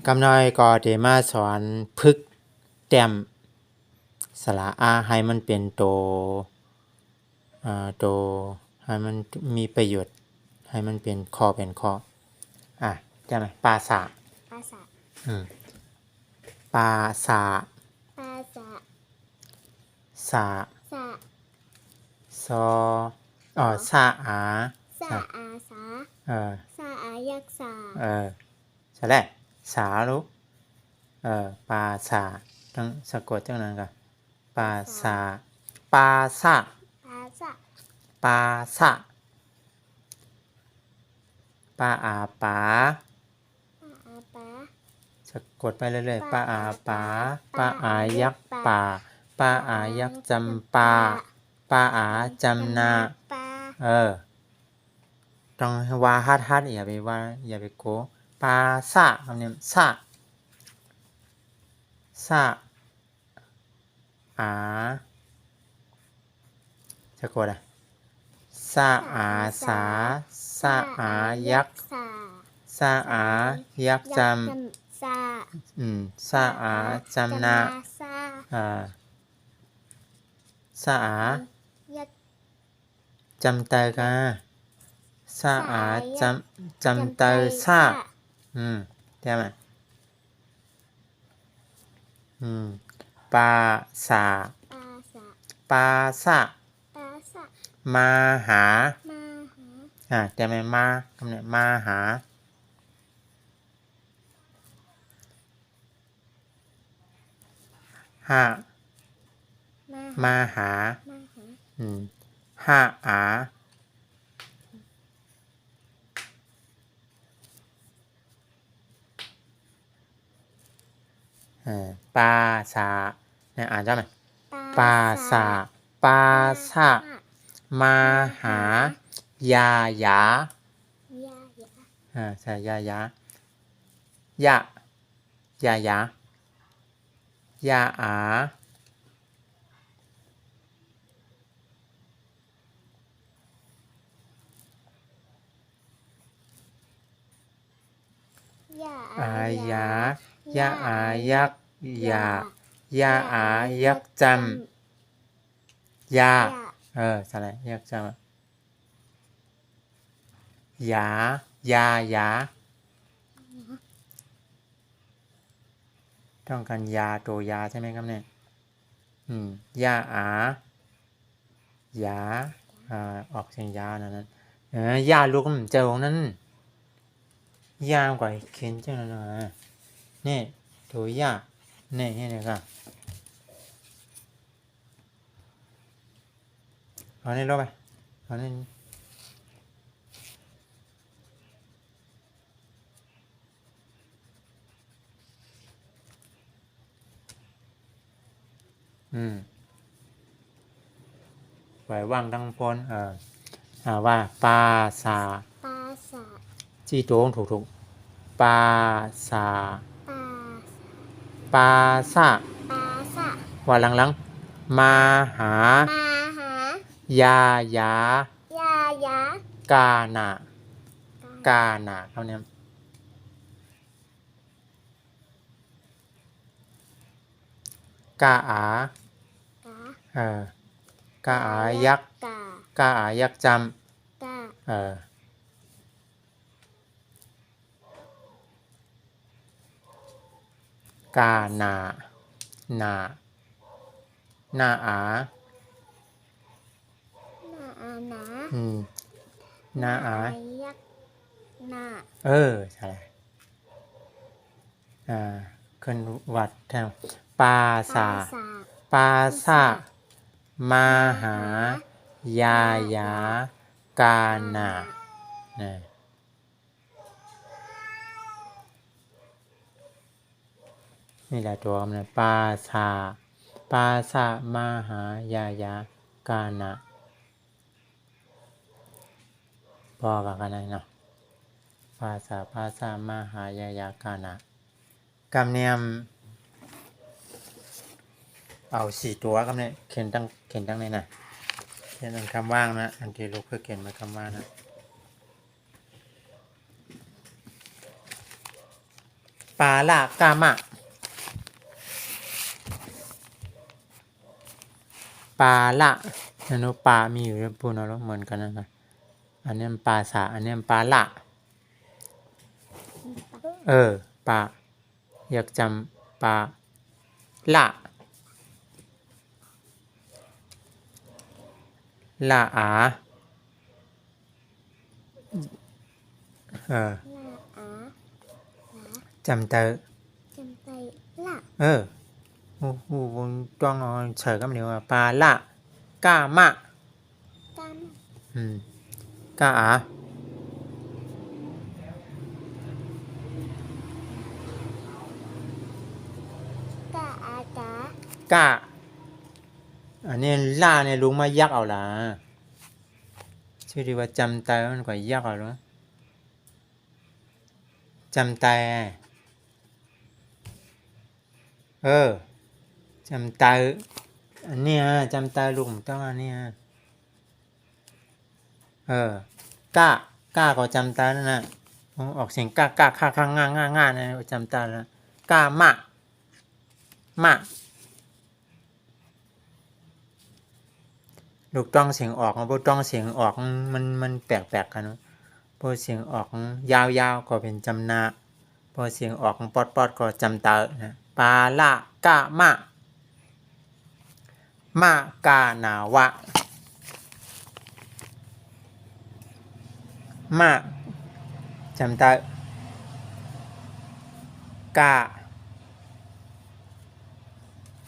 กำน้อยก็ได้มาสอนพึกษ์แต้มสระอาให้มันเป็นโตให้มันมีประโยชน์ให้มันเป็นข้อใช่ไหมปราสาทปราสาทสะซอสะอาสาสาอายักษาใช่แหละสาลูกปราสาทต้องสะกดจังนั้นก่อนปราสาทปราสะปราสะปาอาปาสะกดไปเรื่อยๆปาอาปาปาอายักป่าปาอายักจำปาปาอาจำนาต้องว่าฮัดอย่าไปว่าอย่าไปโกปาสะคำนี้สะอาสะกดสะอาสาสะอายักสะอายักจำสะอาจำนาสะอาจำเตยกาสะอาจำเตยสะใช่ไหมปาสาปาสะมาหาใช่ไหมมาคำนี้มาหามาหาอาปาสาเนี่ยอ่านใช่ไหมปาสาปาสะมาหายายาใช่ยายายาอาอายายาอายักยาอายักจำยาใช่ไหมยักจำยาต้องการยาตัวยาใช่ไหมครับเนี่ยยาอายาออกเสียงยานั่นยาลูกมันเจ้าของนั้นยามกว่าเขียนจังนั้นนะนี่ตัวยานี่ครับเอานี่ลงไปเอานี่ไว้ว่างทั้งพนว่าปาสาจี้โต้งถูกปาสาปาสะว่าหลังมาหายายากาหนเขาเนี่ยกาอากาอายักกาอายักจำกาหนาอานาอาใช่ขึ้นวัดแทงปาสะมาหายายากาหนานี่แหละตัวมันปาสะมาหายายากาหนาพอกันได้เนาะปาสะมาหายายากาหนากำเนียมเอา4ตัวครับเนี่ยเขียนตั้งในน่ะเขียนเป็นคำว่างนะอันที่ลูกเพื่อเขียนมาคำว่างนะ ปาละกามะปาละนะนุปามีอยู่ในพูนเอาเหมือนกันนะอันนี้มันปาสะอันนี้มันปาละปาอยากจำปาละละอาลาอาจำเตอ จำใจละ โอ้โหต้องเอาเฉยก็ไม่เรียกว่าปาละกามะ กาม กาอาก าอากาก ะอันนี้ล่าเนี่ยลุงมายักเอาละชื่อดีว่าจำใจมันกว่ายักเอาหรอจำใจจำใจอันเนี้ยจำใจลุงต้องอันเนี้ยกะก็จำใจนั่นนะออกเสียงกะค่าข้างง่านะจำใจแล้วกามะลูกต้องเสียงออกพวกต้องเสียงออกมันแปลกๆกันเนาะพอเสียงออกยาวๆก็เป็นจำนาพอเสียงออกปอดก็จำเตอนะปาละกะมากานาวะมาจำเตอกา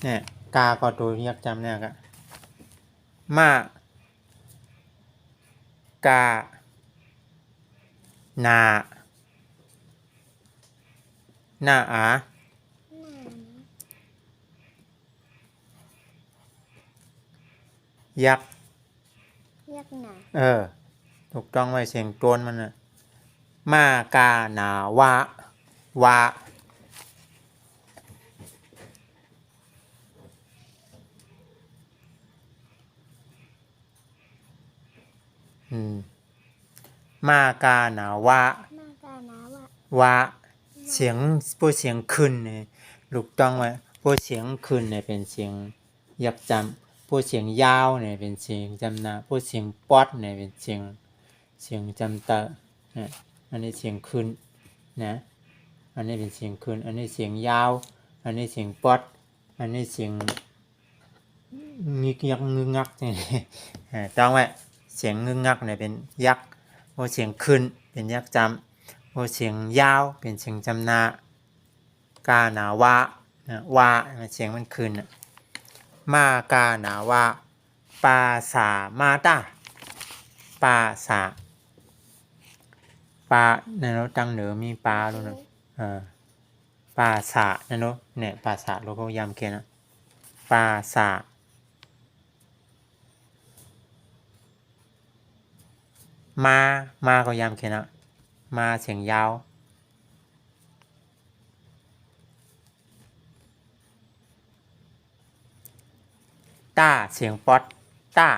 เนี่ยกาก็ตัวเรียกจำเนี่ยกะมากานาอา ยักษ์ ยักหนา ถูกต้องไว้เสียงโกนมันนะมากานาวะวะมากานาวะ มากานาวะ วะเสียงพวกเสียงขึ้นเนี่ยถูกต้องไว้พวกเสียงขึ้นเนี่ยเป็นเสียงยักษ์จำพวกเสียงยาวเนี่ยเป็นเสียงจำนาพวกเสียงป๊อดเนี่ยเป็นเสียงจำเตอนะอันนี้เสียงขึ้นนะอันนี้เป็นเสียงขึ้นอันนี้เสียงยาวอันนี้เสียงป๊อดอันนี้เสียงงึกยักงึกงักเนี่ยต้องไว้เสียงงึกงักเนี่ยเป็นยักษ์พวกเสียงขึ้นเป็นยักษ์จำพอเสียงยาวเป็นเสียงจำนากาหนาวะวะเสียงมันขึ้นมากาหนาวะปาสามาตาปาสาปาในรถตังเหนือมีปลาด้วยนะปาสาในรถเนี่ยปาสาเราก็ย้ำเขียนนะปาสามาก็ย้ำเขียนนะมาเสียงยาวต้าเสียงป๊อดต้า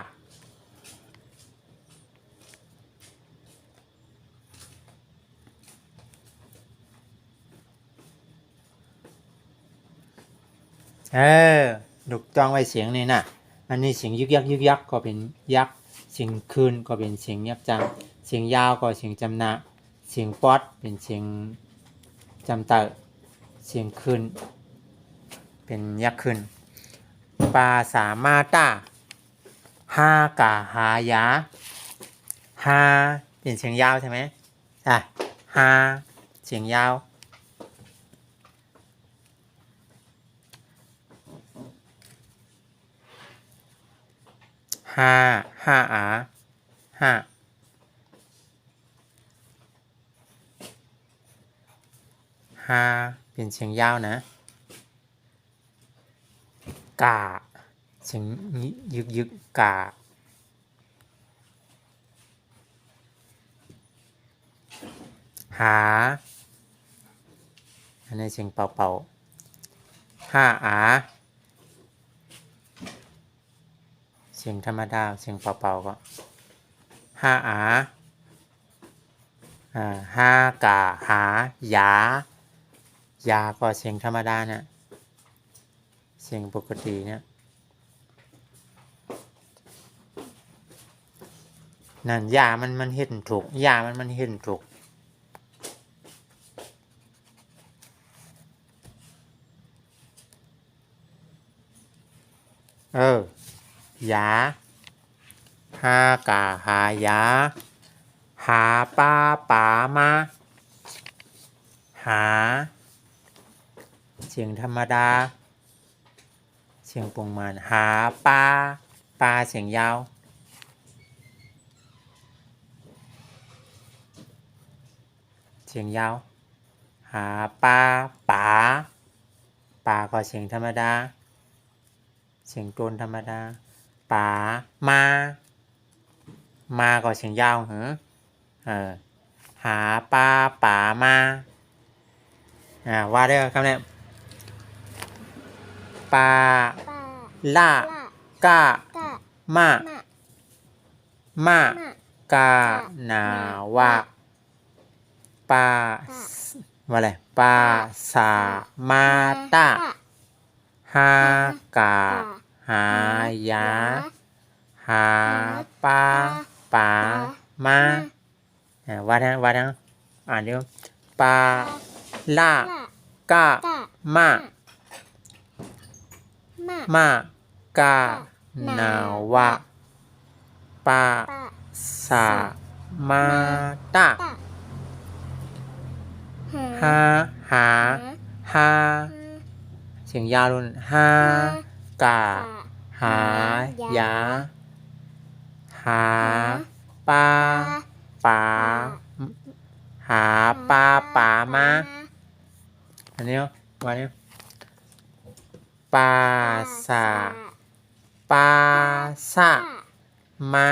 ถูกต้องไว้เสียงนี่นะอันนี้เสียงยึกยักก็เป็นยักเสียงคืนก็เป็นเสียงยักจังเสียงยาวก็เสียงจำนาเสียงป๊อดเป็นเสียงจำเตอเสียงคืนเป็นยักษ์ขึ้นปาสามาตาฮากาหายาฮาเป็นเสียงยาวใช่ไหมฮาเสียงยาวห้าอาห้าเป็นเสียงยาวนะกาเสียงยึกกาหาอันนี้เสียงเป่าห้าอาเสียงธรรมดาเสียงเป่าก็ห้าอาห้ากาหายา ยาก็เสียงธรรมดาเนี่ยเสียงปกติเนี่ยนั่นยามันเห็นถูกยามันเห็นถูกยาหากาหายาหาปาป่ามาหาเสียงธรรมดาเสียงปงมันหาปลาปลาเสียงยาวเสียงยาวหาปลาป่าปลาก็เสียงธรรมดาเสียงโทนธรรมดาป่ามาก็เสียงยาวเหรอหาปลาป่ามาว่าได้คำนี้ปลา ปา ล่า ละ กะ กะ มะ มะ มะ มะ กานาวะปาว่าอะไรปาสามาตะหากาหายาหาปาป่ามาว่าทั้งอ่านเดี๋ยวปาล่า ละ กะ กะ มะ มะ มากานาวะปา ปะ สามาตะ ตะ หาหาหาเสียงยาวลุนหากาหายาหาปาป่าหาปาป่ามาอันนี้วันนี้ปาสาปาสะมา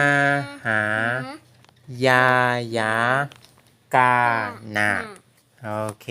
หายายากานาโอเค